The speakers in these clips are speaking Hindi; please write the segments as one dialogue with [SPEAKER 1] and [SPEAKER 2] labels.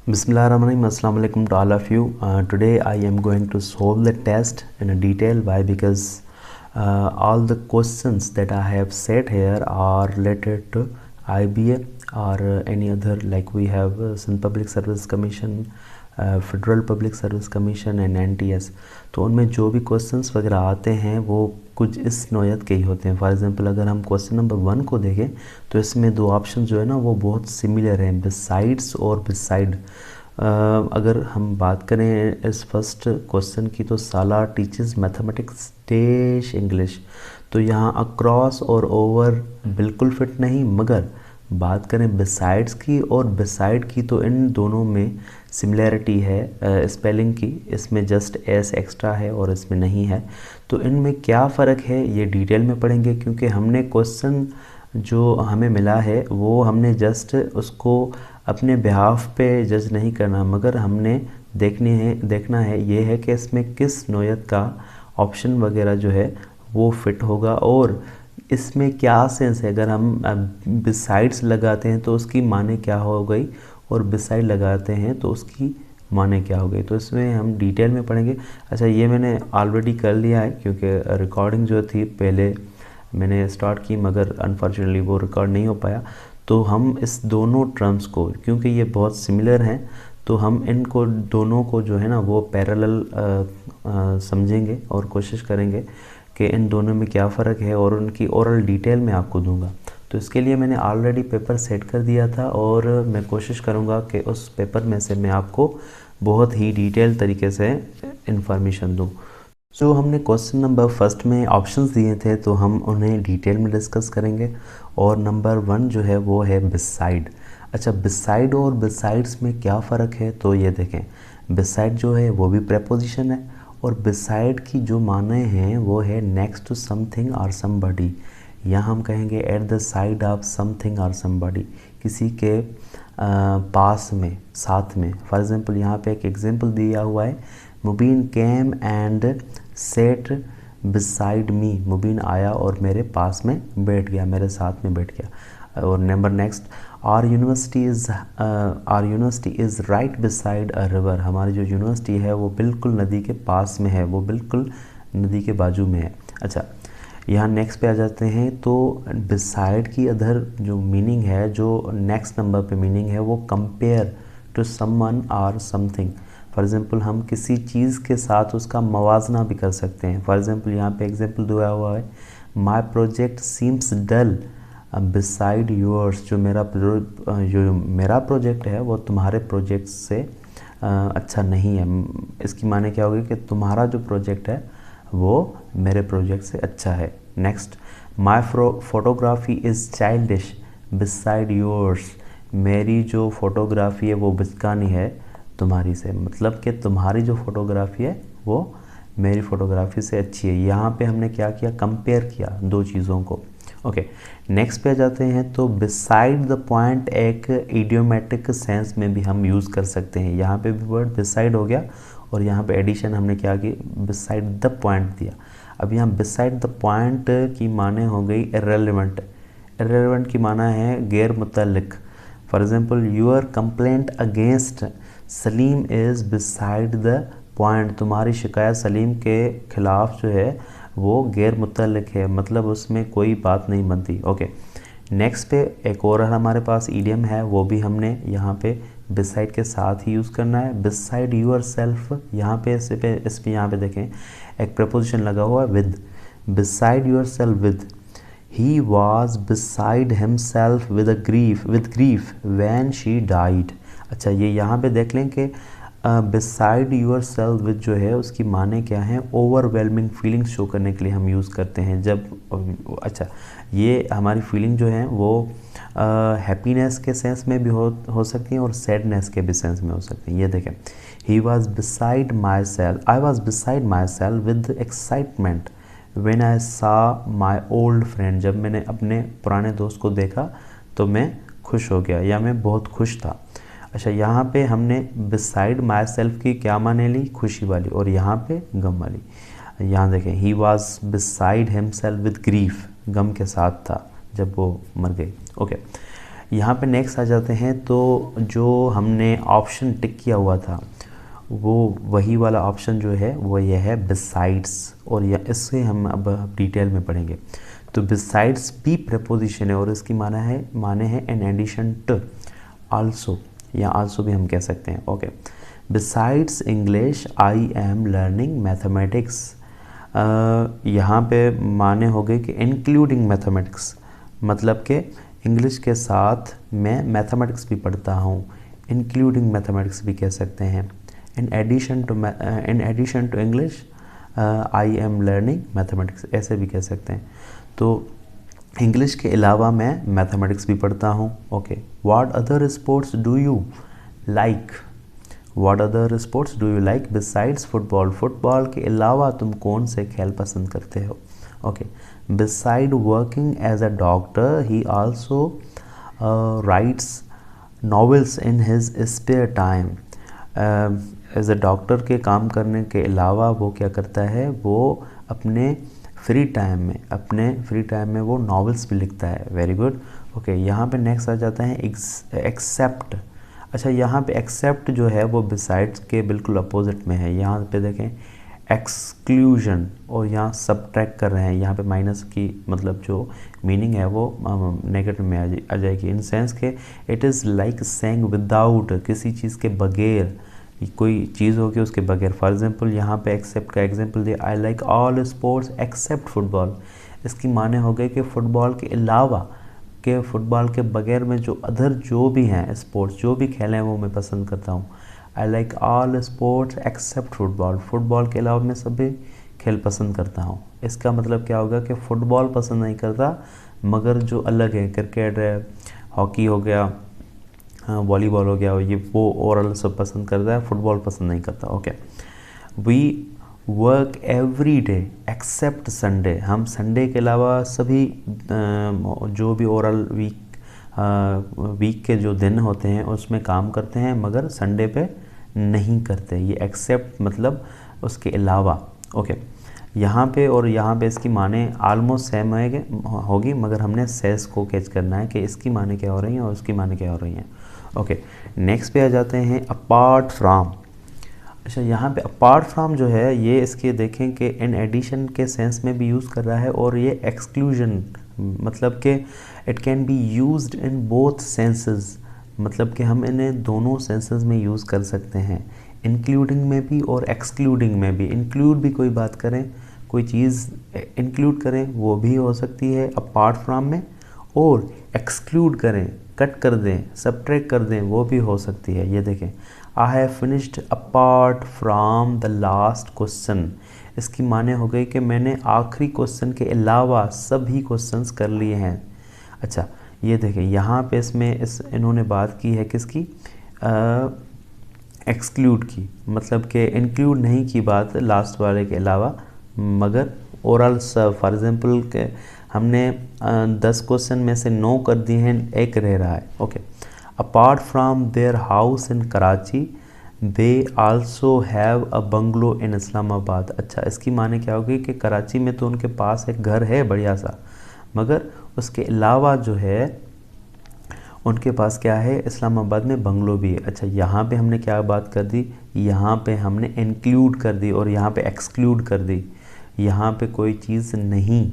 [SPEAKER 1] Bismillahirrahmanirrahim. Assalamu alaikum to all of you. Today I am going to solve the test in a detail. Why? Because all the questions that I have set here are related to IBA or any other, like we have Sindh Public Service Commission, federal public service commission and NTS। तो उनमें जो भी क्वेश्चंस वगैरह आते हैं वो कुछ इस नौयत के ही होते हैं। फॉर एग्जांपल अगर हम क्वेश्चन नंबर 1 को देखें तो इसमें दो ऑप्शन जो है ना वो बहुत सिमिलर हैं, बिसाइड्स और बिसाइड। अगर हम बात करें इस फर्स्ट क्वेश्चन की तो साला टीचर्स मैथमेटिक्स डेश इंग्लिश, तो यहाँ अक्रॉस और ओवर बिल्कुल फिट नहीं। मगर बात करें बिसाइड्स की और बिसाइड की तो इन दोनों में सिमिलैरिटी है स्पेलिंग की, इसमें जस्ट एस एक्स्ट्रा है और इसमें नहीं है। तो इनमें क्या फ़र्क है ये डिटेल में पढ़ेंगे, क्योंकि हमने क्वेश्चन जो हमें मिला है वो हमने जस्ट उसको अपने बिहाफ पे जज नहीं करना, मगर हमने देखना है ये है कि इसमें किस नौयत का ऑप्शन वगैरह जो है वो फिट होगा और इसमें क्या सेंस है। अगर हम बिसाइड्स लगाते हैं तो उसकी माने क्या हो गई और बिसाइड लगाते हैं तो उसकी माने क्या हो गई, तो इसमें हम डिटेल में पढ़ेंगे। अच्छा, ये मैंने ऑलरेडी कर लिया है क्योंकि रिकॉर्डिंग जो थी पहले मैंने स्टार्ट की मगर अनफॉर्चुनेटली वो रिकॉर्ड नहीं हो पाया। तो हम इस दोनों टर्म्स को, क्योंकि ये बहुत सिमिलर हैं, तो हम इनको दोनों को जो है ना वो पैरेलल समझेंगे और कोशिश करेंगे कि इन दोनों में क्या फ़र्क है और उनकी ओरल डिटेल में आपको दूंगा। तो इसके लिए मैंने ऑलरेडी पेपर सेट कर दिया था और मैं कोशिश करूंगा कि उस पेपर में से मैं आपको बहुत ही डिटेल तरीके से इंफॉर्मेशन दूं। जो हमने क्वेश्चन नंबर फर्स्ट में ऑप्शंस दिए थे तो हम उन्हें डिटेल में डिस्कस करेंगे। और नंबर 1 जो है वो है बिसाइड। अच्छा, बिसाइड और बिसाइड्स में क्या फ़र्क है तो ये देखें, बिसाइड जो है वो भी प्रेपोजिशन है और बिसाइड की जो माने हैं वो है नेक्स्ट टू समथिंग और समबडी। यहाँ हम कहेंगे at the side of something और समबडी, किसी के पास में, साथ में। फॉर एग्जांपल यहाँ पे एक एग्जांपल दिया हुआ है, Mubeen came and sat beside me. Mubeen आया और मेरे पास में बैठ गया, मेरे साथ में बैठ गया। और number next, our university is right beside a river. हमारी जो यूनिवर्सिटी है वो बिल्कुल नदी के पास में है, वो बिल्कुल नदी के बाजू में है। अच्छा, यहाँ नेक्स्ट पे आ जाते हैं। तो बिसाइड की अदर जो मीनिंग है, जो नेक्स्ट नंबर पे मीनिंग है वो कंपेयर टू समवन और समथिंग। फॉर एग्जांपल हम किसी चीज़ के साथ उसका मवाजना भी कर सकते हैं। फॉर एग्जांपल यहाँ पे एग्जांपल दिया हुआ है, my project seems dull beside yours. जो मेरा प्रोजेक्ट है वो तुम्हारे प्रोजेक्ट से अच्छा नहीं है। इसकी माने क्या होगी कि तुम्हारा जो प्रोजेक्ट है वो मेरे प्रोजेक्ट से अच्छा है। Next, my photography is childish beside yours. मेरी जो फोटोग्राफी है वो बचकानी है तुम्हारी से, मतलब कि तुम्हारी जो फोटोग्राफी है वो मेरी फ़ोटोग्राफी से अच्छी है। यहाँ पे हमने क्या किया, कंपेयर किया दो चीज़ों को। ओके, नेक्स्ट पे जाते हैं। तो बिसाइड द पॉइंट एक इडियोमेटिक सेंस में भी हम यूज़ कर सकते हैं। यहाँ पे भी वर्ड बिसाइड हो गया और यहाँ पे एडिशन हमने क्या की, बिसाइड द पॉइंट दिया। अब यहाँ बिसाइड द पॉइंट की माने हो गई इर्रेलेवेंट। इर्रेलेवेंट की माना है गैर मुतल्लिक। For example, your complaint against Salim is beside the point. तुम्हारी शिकायत सलीम के ख़िलाफ़ जो है वो गैर मुतल्लिक है, मतलब उसमें कोई बात नहीं बनती। ओके, नेक्स्ट पे एक और हमारे पास ईडियम है, वो भी हमने यहाँ पे बिसाइड के साथ ही यूज़ करना है। बिसाइड यूर सेल्फ, यहाँ पे इस पे यहाँ पे देखें एक प्रपोजिशन लगा हुआ है with. Beside yourself with, he was beside himself with grief when she died. अच्छा, ये यहाँ पे देख लें कि बिसाइड यूर सेल्फ विद जो है उसकी माने क्या है, ओवरवेलमिंग फीलिंग्स शो करने के लिए हम यूज़ करते हैं जब। अच्छा, ये हमारी फीलिंग जो है वो हैप्पीनेस के सेंस में भी हो सकती हैं और सैडनेस के भी सेंस में हो सकती हैं। ये देखें, he was beside my self, I was beside my self with excitement when I सा माई ओल्ड फ्रेंड। जब मैंने अपने पुराने दोस्त को देखा तो मैं खुश हो गया या मैं बहुत खुश था। अच्छा, यहाँ पे हमने बिसाइड माई सेल्फ की क्या माने ली, खुशी वाली, और यहाँ पे गम वाली। यहाँ देखें, he was beside himself with grief, गम के साथ था जब वो मर गई। ओके, यहाँ पे नेक्स्ट आ जाते हैं। तो जो हमने ऑप्शन टिक किया हुआ था वो वही वाला ऑप्शन जो है वो ये है बिसाइड्स, और इससे हम अब डिटेल में पढ़ेंगे। तो बिसाइड्स भी प्रपोजिशन है और इसकी माने है इन एडिशन टू, आल्सो, या आल्सो भी हम कह सकते हैं। Okay, besides English I am learning mathematics. यहाँ पे माने हो गए कि इंक्लूडिंग मैथमेटिक्स, मतलब कि इंग्लिश के साथ मैं मैथमेटिक्स भी पढ़ता हूँ, इंक्लूडिंग मैथमेटिक्स भी कह सकते हैं। In addition to English I am learning mathematics, ऐसे भी कह सकते हैं। तो इंग्लिश के अलावा मैं मैथमेटिक्स भी पढ़ता हूँ। Okay, what other sports do you like, what other sports do you like besides football, football के अलावा तुम कौन से खेल पसंद करते हो। Okay, beside working as a doctor he also writes novels in his spare time. As a doctor के काम करने के अलावा वो क्या करता है, वो अपने फ्री टाइम में वो नॉवेल्स भी लिखता है। Very good. ओके, यहाँ पे नेक्स्ट आ जाता है एक्सेप्ट। अच्छा, यहाँ पे एक्सेप्ट जो है वो बिसाइड्स के बिल्कुल अपोजिट में है। यहाँ पे देखें एक्सक्लूजन, और यहाँ सब्ट्रैक्ट कर रहे हैं। यहाँ पे माइनस की मतलब जो मीनिंग है वो नेगेटिव में आ जाएगी, इन सेंस के it is like saying without, किसी चीज़ के बगैर, कोई चीज़ होगी उसके बगैर। फॉर एग्जांपल यहाँ पे एक्सेप्ट का एग्जांपल दिया, I like all sports except football. इसकी माने हो गए कि फ़ुटबॉल के अलावा, के फुटबॉल के बगैर में जो अदर जो भी हैं स्पोर्ट्स, जो भी खेल हैं वो मैं पसंद करता हूँ। I like all sports except football, football के अलावा मैं सभी खेल पसंद करता हूँ। इसका मतलब क्या होगा कि फ़ुटबॉल पसंद नहीं करता, मगर जो अलग है, क्रिकेट है, हॉकी हो गया, वॉलीबॉल हो गया, ये वो ओवरऑल सब पसंद करता है, फुटबॉल पसंद नहीं करता। Okay, we work every day except Sunday, हम संडे के अलावा सभी जो भी ओवरऑल वीक के जो दिन होते हैं उसमें काम करते हैं, मगर संडे पे नहीं करते। ये एक्सेप्ट मतलब उसके अलावा। ओके, यहाँ पे और यहाँ पे इसकी माने आलमोस्ट सेम होगी, मगर हमने सेस को कैच करना है कि इसकी माने क्या हो रही हैं और उसकी माने क्या हो रही हैं। ओके, नेक्स्ट पे आ जाते हैं अपार्ट फ्रॉम। अच्छा, यहाँ पे अपार्ट फ्रॉम जो है ये इसके देखें कि इन एडिशन के सेंस में भी यूज़ कर रहा है, और ये एक्सक्लूजन मतलब कि it can be used in both senses, मतलब कि हम इन्हें दोनों सेंसेस में यूज़ कर सकते हैं, इंक्लूडिंग में भी और एक्सक्लूडिंग में भी। इंक्लूड भी कोई बात करें, कोई चीज़ इंक्लूड करें वो भी हो सकती है अपार्ट फ्रॉम में, और एक्सक्लूड करें, कट कर दें, सब्ट्रैक्ट कर दें, वो भी हो सकती है। ये देखें, I have finished apart from the last question, इसकी माने हो गई कि मैंने आखिरी क्वेश्चन के अलावा सभी क्वेश्चंस कर लिए हैं। अच्छा, ये देखें यहाँ पे इसमें इन्होंने बात की है किसकी, एक्सक्लूड की, मतलब कि इंक्लूड नहीं की बात लास्ट वाले के अलावा, मगर ओवरऑल फॉर एग्जांपल के हमने 10 क्वेश्चन में से 9 कर दिए हैं, एक रह रहा है। Okay, apart from their house in Karachi they also have a bungalow in Islamabad. अच्छा, इसकी माने क्या होगी कि कराची में तो उनके पास एक घर है बढ़िया सा, मगर उसके अलावा जो है उनके पास क्या है, इस्लामाबाद में बंगलो भी है। अच्छा, यहाँ पे हमने क्या बात कर दी, यहाँ पे हमने इंक्लूड कर दी और यहाँ पे एक्सक्लूड कर दी। यहाँ पे कोई चीज़ नहीं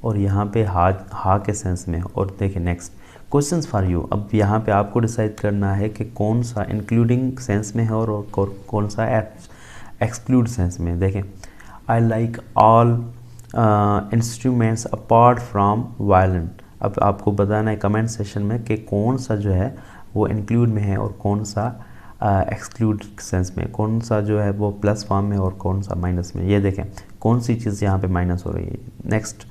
[SPEAKER 1] और यहाँ पे हा के सेंस में। और देखिए नेक्स्ट क्वेश्चंस फॉर यू। अब यहाँ पे आपको डिसाइड करना है कि कौन सा इंक्लूडिंग सेंस में है और कौन सा एक्सक्लूड सेंस में। देखें, आई like all instruments apart from violin. अब आपको बताना है कमेंट सेशन में कि कौन सा जो है वो इंक्लूड में है और कौन सा एक्सक्लूड सेंस में, कौन सा जो है वो प्लस फॉर्म में और कौन सा माइनस में। ये देखें कौन सी चीज़ यहाँ पे माइनस हो रही है। Next,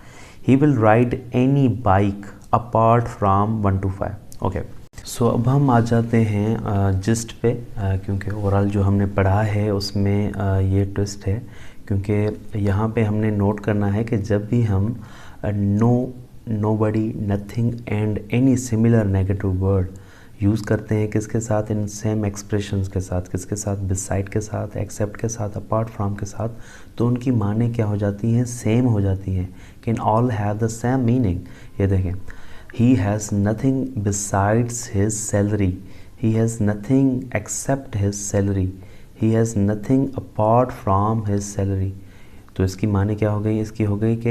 [SPEAKER 1] he will ride any bike apart from 1 to 5। Okay, so अब हम आ जाते हैं जिस्ट पे, क्योंकि ओवरऑल जो हमने पढ़ा है उसमें ये ट्विस्ट है, क्योंकि यहाँ पे हमने नोट करना है कि जब भी हम no, nobody, nothing and any similar negative word use करते हैं किसके साथ, इन सेम एक्सप्रेशंस के साथ, किसके साथ, बिसाइड के साथ, एक्सेप्ट के साथ, अपार्ट फ्रॉम के साथ, तो उनकी माने क्या हो जाती हैं, सेम हो जाती हैं, कि in all have the same meaning. ये देखें, he has nothing besides his salary, he has nothing accept his salary, he has nothing apart from his salary. तो इसकी माने क्या हो गई, इसकी हो गई कि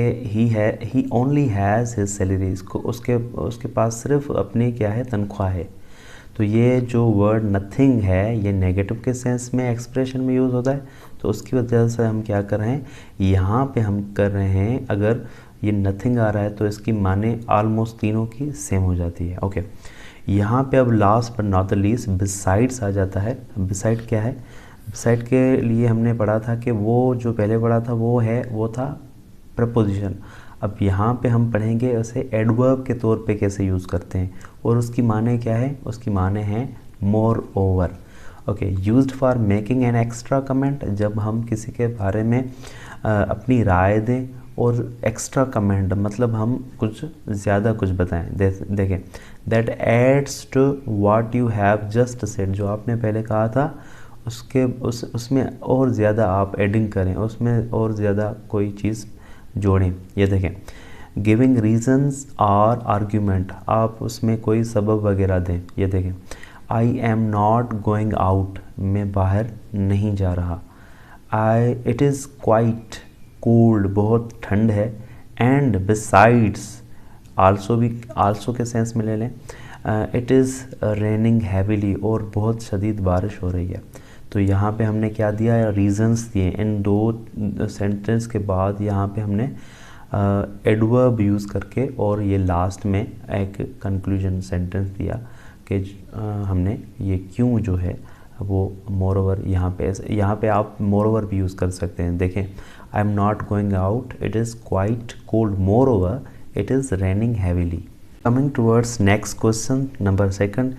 [SPEAKER 1] ही ओनली हैज़ हिज सैलरी, इसको उसके उसके पास सिर्फ अपनी क्या है, तनख्वाह है। तो ये जो वर्ड नथिंग है ये नेगेटिव के सेंस में एक्सप्रेशन में यूज़ होता है, तो उसकी वजह से हम क्या कर रहे हैं, यहाँ पे हम कर रहे हैं, अगर ये नथिंग आ रहा है तो इसकी माने ऑलमोस्ट तीनों की सेम हो जाती है। ओके, यहाँ पे अब last but not the least besides आ जाता है। बिसाइड क्या है, बिसाइड के लिए हमने पढ़ा था कि वो जो पहले पढ़ा था वो था प्रपोजिशन। अब यहाँ पे हम पढ़ेंगे उसे एडवर्ब के तौर पे कैसे यूज़ करते हैं, और उसकी माने क्या है, उसकी माने हैं more over. Okay, used for making an extra comment, जब हम किसी के बारे में अपनी राय दें, और एक्स्ट्रा कमेंट मतलब हम कुछ ज़्यादा कुछ बताएं। देखें, that adds to what you have just said, जो आपने पहले कहा था उसमें और ज़्यादा आप एडिंग करें, उसमें और ज़्यादा कोई चीज़ जोड़ें। ये देखें, गिविंग रीजंस और आर्ग्यूमेंट, आप उसमें कोई सबब वगैरह दें। ये देखें, I am not going out, मैं बाहर नहीं जा रहा। इट इज़ क्वाइट कोल्ड, बहुत ठंड है। एंड बिसाइड्स, आल्सो के सेंस में ले लें, इट इज़ रेनिंग हैविली, और बहुत शदीद बारिश हो रही है। तो यहाँ पे हमने क्या दिया है, रीजंस दिए। इन दो सेंटेंस के बाद यहाँ पे हमने एडवर्ब यूज़ करके और ये लास्ट में एक कंक्लूजन सेंटेंस दिया कि हमने ये क्यों जो है वो मोर ओवर, यहाँ पे आप मोर ओवर भी यूज़ कर सकते हैं। देखें, I am not going out, it is quite cold, more over it is raining heavily. Coming towards next question number 2,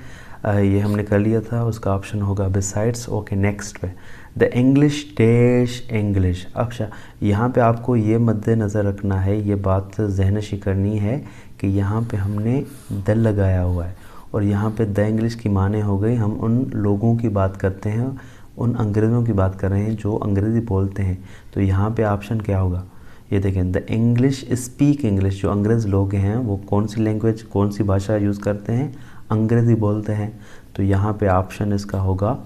[SPEAKER 1] ये हमने कर लिया था, उसका ऑप्शन होगा बिसाइड्स। ओके, नेक्स्ट पे द इंग्लिश डैश इंग्लिश। अच्छा, यहाँ पे आपको ये मद्देनज़र रखना है, ये बात ज़हनशी करनी है कि यहाँ पे हमने द लगाया हुआ है, और यहाँ पे द इंग्लिश की माने हो गई, हम उन लोगों की बात करते हैं, उन अंग्रेज़ों की बात कर रहे हैं जो अंग्रेज़ी बोलते हैं। तो यहाँ पे ऑप्शन क्या होगा, ये देखें, द इंग्लिश स्पीक इंग्लिश, जो अंग्रेज़ लोग हैं वो कौन सी लैंग्वेज, कौन सी भाषा यूज़ करते हैं, अंग्रेज़ी बोलते हैं। तो यहाँ पे ऑप्शन इसका होगा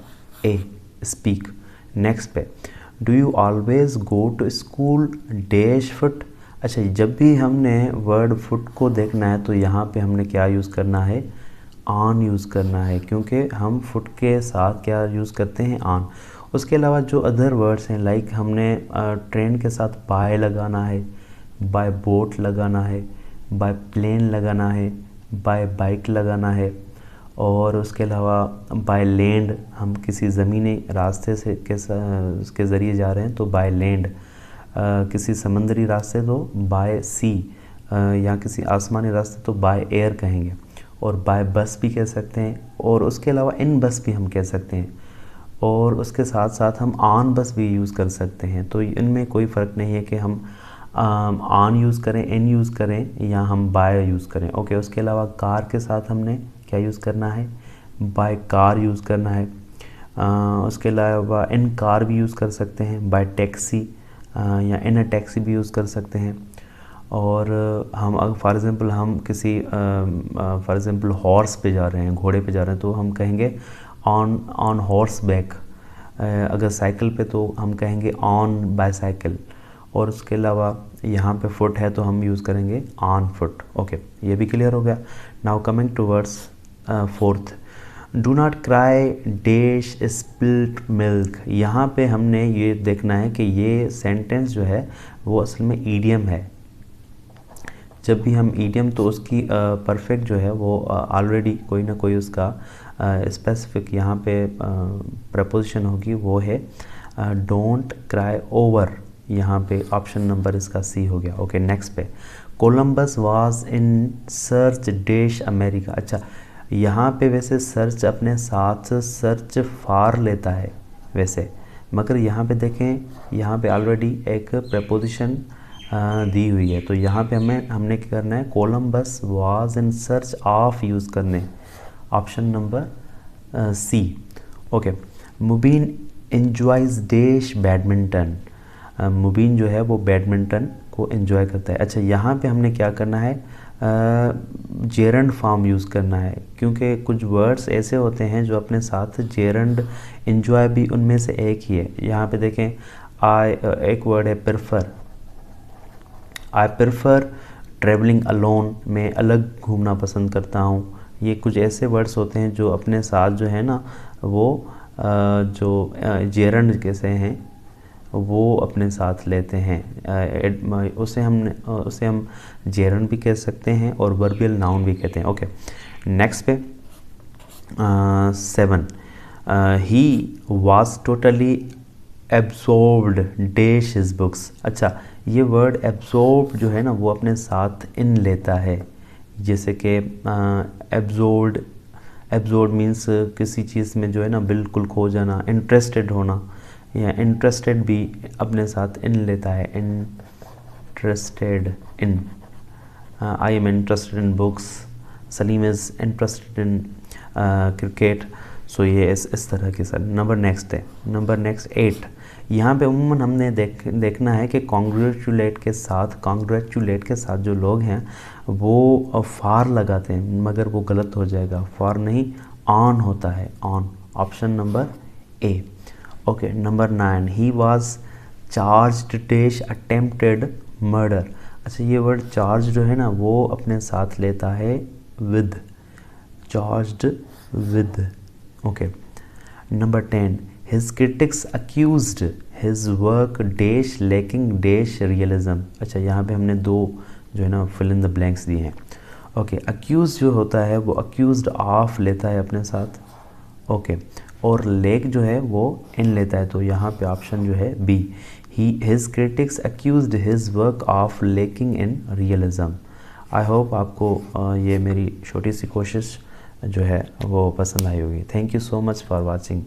[SPEAKER 1] ए, स्पीक। नेक्स्ट पे, do you always go to school dash foot. अच्छा, जब भी हमने वर्ड फुट को देखना है तो यहाँ पे हमने क्या यूज़ करना है, ऑन यूज़ करना है, क्योंकि हम फुट के साथ क्या यूज़ करते हैं, ऑन। उसके अलावा जो अदर वर्ड्स हैं, लाइक हमने ट्रेन के साथ बाय लगाना है, बाय बोट लगाना है, बाय प्लेन लगाना है, बाय बाइक लगाना है, और उसके अलावा बाय लैंड, हम किसी ज़मीनी रास्ते से उसके ज़रिए जा रहे हैं तो बाय लैंड, किसी समंदरी रास्ते तो बाय सी, या किसी आसमानी रास्ते तो बाय एयर कहेंगे, और बाय बस भी कह सकते हैं, और उसके अलावा इन बस भी हम कह सकते हैं, और उसके साथ साथ हम ऑन बस भी यूज़ कर सकते हैं। तो इनमें कोई फ़र्क नहीं है कि हम ऑन यूज़ करें, इन यूज़ करें, या हम बाय यूज़ करें। ओके, उसके अलावा कार के साथ हमने क्या यूज़ करना है, बाय कार यूज़ करना है। उसके अलावा इन कार भी यूज़ कर सकते हैं, बाय टैक्सी, या इन अ टैक्सी भी यूज़ कर सकते हैं। और हम अगर फॉर एग्ज़ाम्पल हम किसी फॉर एग्ज़ाम्पल हॉर्स पे जा रहे हैं, घोड़े पे जा रहे हैं, तो हम कहेंगे ऑन हॉर्स बैक। अगर साइकिल पे तो हम कहेंगे ऑन बाईसाइकिल। और उसके अलावा यहाँ पे फुट है तो हम यूज़ करेंगे ऑन फुट। ओके, ये भी क्लियर हो गया। Now coming towards 4th, do not cry dash spilt milk. यहाँ पे हमने ये देखना है कि ये सेंटेंस जो है वो असल में ईडियम है। जब भी हम ईडियम, तो उसकी परफेक्ट जो है वो ऑलरेडी कोई ना कोई उसका स्पेसिफिक यहाँ पे प्रपोजिशन होगी, वो है डोंट क्राई ओवर। यहाँ पे ऑप्शन नंबर इसका सी हो गया। ओके, नेक्स्ट पे, Columbus was in search dash America. अच्छा, यहाँ पे वैसे सर्च अपने साथ सर्च फार लेता है वैसे, मगर यहाँ पे देखें, यहाँ पे ऑलरेडी एक प्रपोजिशन दी हुई है, तो यहाँ पे हमने क्या करना है, Columbus was in search of use करने, ऑप्शन नंबर सी। ओके, मुबीन एंजॉयज़ डैश बैडमिंटन। मुबीन जो है वो बैडमिंटन को एंजॉय करता है। अच्छा, यहाँ पे हमने क्या करना है, जेरंड फॉर्म यूज़ करना है, क्योंकि कुछ वर्ड्स ऐसे होते हैं जो अपने साथ जेरंड इंजॉय भी उनमें से एक ही है। यहाँ पे देखें, एक वर्ड है prefer. I prefer travelling alone, मैं अलग घूमना पसंद करता हूँ। ये कुछ ऐसे वर्ड्स होते हैं जो अपने साथ जो है ना वो जो जेरंड कैसे हैं वो अपने साथ लेते हैं। उसे हम जेरंड भी कह सकते हैं और वर्बियल नाउन भी कहते हैं। ओके, नेक्स्ट पे 7, he was totally absorbed dash his books. अच्छा, ये वर्ड एब्जॉर्ब जो है ना वो अपने साथ इन लेता है, जैसे कि एब्जॉर्ब मीन्स किसी चीज़ में जो है ना बिल्कुल खो जाना, इंटरेस्टेड होना, या इंटरेस्टेड भी अपने साथ इन लेता है। Interested in, I am interested in books, Salim is interested in cricket. So ये इस तरह के सर। नेक्स्ट 8। यहाँ पे उम्मन हमने देखना है कि कॉन्ग्रेचुलेट के साथ जो लोग हैं वो फार लगाते हैं, मगर वो गलत हो जाएगा। फार नहीं, ऑन होता है, on. Option number A. Okay, number 9, he was charged dash attempted murder. अच्छा, ये वर्ड चार्ज जो है ना वो अपने साथ लेता है with, charged with. Okay, number 10, his critics accused his work dash lacking dash realism. अच्छा, यहाँ पे हमने दो जो है ना फिल इन द ब्लैंक्स दिए हैं। ओके, अक्यूज जो होता है वो अक्यूज्ड ऑफ लेता है अपने साथ। ओके, और लेक जो है वो इन लेता है, तो यहाँ पे ऑप्शन जो है B, his critics accused his work of lacking in realism. I hope आपको ये मेरी छोटी सी कोशिश जो है वो पसंद आई होगी। Thank you so much for watching.